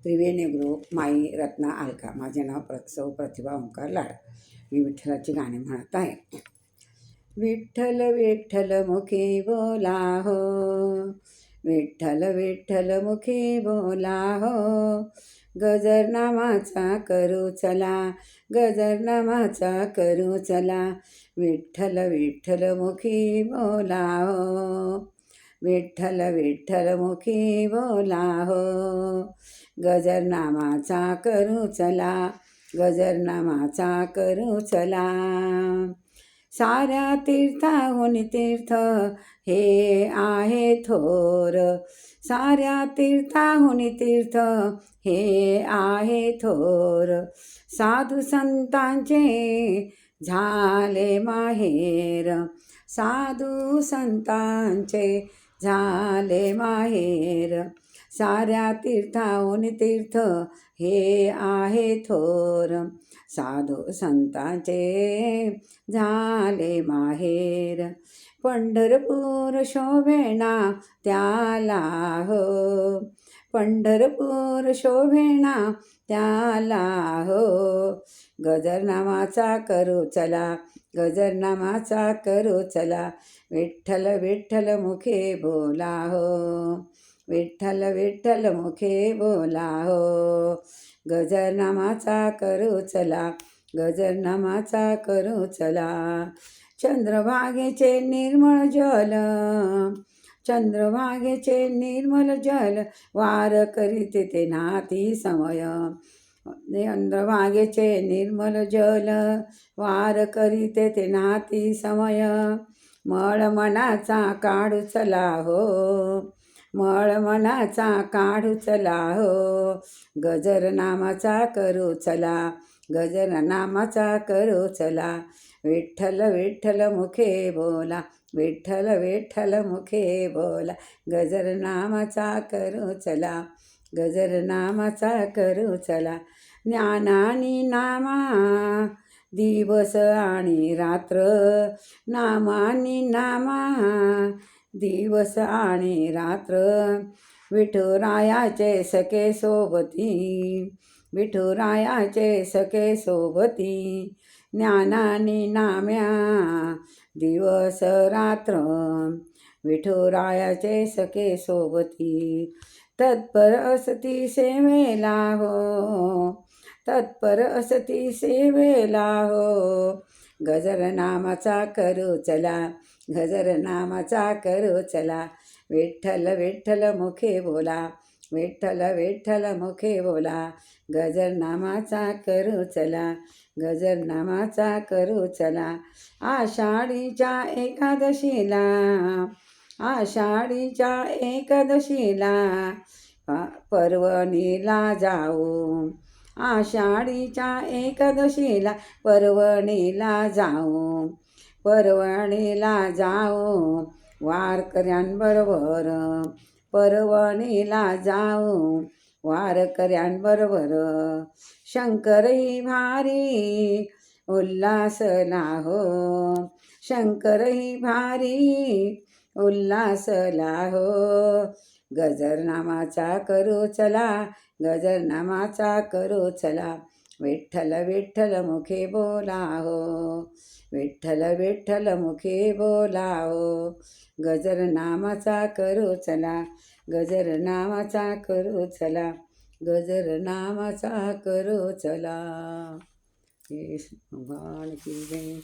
त्रिवेणी group माई रत्ना अलका. माझे नाव सौ प्रतिभा ओंकार लाड. मी विठ्ठलाची गाणी म्हणत आहे. विठ्ठल विठ्ठल मुखी बोला हो, विठ्ठल विठ्ठल मुखी बोला हो, गजरनामाचा करू चला, गजरनामाचा करू चला, विठ्ठल विठ्ठल मुखी बोला हो, विठ्ठल विठ्ठल मुखी बोला हो, गजरनामाचा करू चला, गजरनामाचा करू चला. साऱ्या तीर्थाहून तीर्थ हे आहे थोर, साऱ्या तीर्थाहून तीर्थ हे आहे थोर, साधू संतांचे झाले माहेर, साधू संतांचे झाले माहेर, साऱ्या तीर्थाहून तीर्थ हे आहे थोर, साधू संतांचे झाले माहेर. पंढरपूर शोभेना त्याला हो, पंढरपूर शोभेना त्याला हो, गजरनामाचा करू चला, गजरनामाचा करू चला, विठ्ठल विठ्ठल मुखे बोला हो, विठ्ठल विठ्ठल मुखे बोला हो, गजरनामाचा करू चला, गजरनामाचा करू चला. चंद्रभागेचे निर्मळ जल, चंद्रभागेचे निर्मल जल, वार करीत ते नाती समय, चंद्रभागेचे निर्मल जल, वार करीत ते नाती समय, मळ मनाचा काढू चला हो, मळ मनाचा काढू चला हो, गजरनामाचा करू चला, गजरनामाचा करू चला, विठ्ठल विठ्ठल मुखे बोला, विठ्ठल विठ्ठल मुखे बोला, गजरनामाचा करू चला, गजरनामाचा करू चला. ज्ञानानी नामा दिवस आणि रात्र, नामानी नामा दिवस आणि रात्र, विठुरायाचे सखे सोबती, विठुरायाचे सखे सोबती, ज्ञानानी नाम्या दिवस रात्र, विठुरायाचे सखे सोबती, तत्पर असती सेवेला हो, तत्पर असती सेवेला हो, गजरनामाचा करू चला, गजरनामाचा करू चला, विठ्ठल विठ्ठल मुखे बोला, विठ्ठल विठ्ठल मुखे बोला, गजरनामाचा करू चला, गजरनामाचा करू चला. आषाढीच्या एकादशीला, आषाढीच्या एकादशीला पर्वणीला जाऊ, आषाढीच्या एकादशीला पर्वणीला जाऊ, पर्वणीला जाऊ, वारकऱ्यांबरोबर, पर्वणीला जाऊ, वारकऱ्यांबरोबर, शंकरही भारी उल्हासला हो, शंकरही भारी उल्हासला हो, गजरनामाचा करू चला, गजरनामाचा करू चला, विठ्ठल विठ्ठल मुखे बोला हो, विठ्ठल विठ्ठल मुखे बोला हो, गजरनामाचा करू चला, गजरनामाचा करू चला, गजरनामाचा करू चला. भगवान की जय.